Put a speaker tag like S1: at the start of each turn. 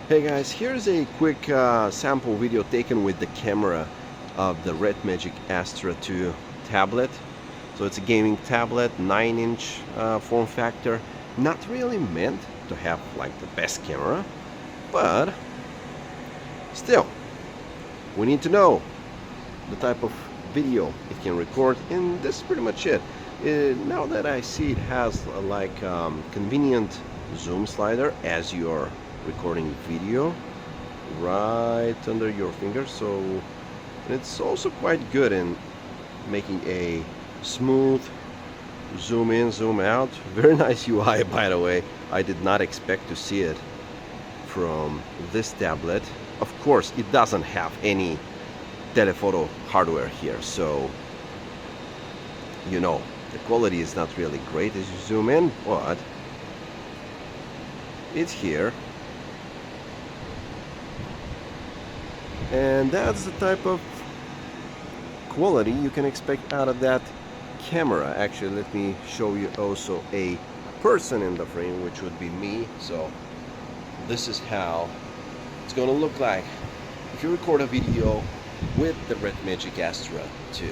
S1: Hey guys, here's a quick sample video taken with the camera of the RedMagic Astra 2 tablet. So it's a gaming tablet, 9-inch form factor. Not really meant to have like the best camera, but still, we need to know the type of video it can record, and this is pretty much it. Now that I see it has convenient zoom slider as you're recording video right under your finger, so it's also quite good in making a smooth zoom in, zoom out. Very nice UI, by the way. I did not expect to see it from this tablet. Of course, it doesn't have any telephoto hardware here, so you know the quality is not really great as you zoom in, but it's here. And that's the type of quality you can expect out of that camera. Actually, let me show you also a person in the frame, which would be me. So this is how it's going to look like if you record a video with the RedMagic Astra 2.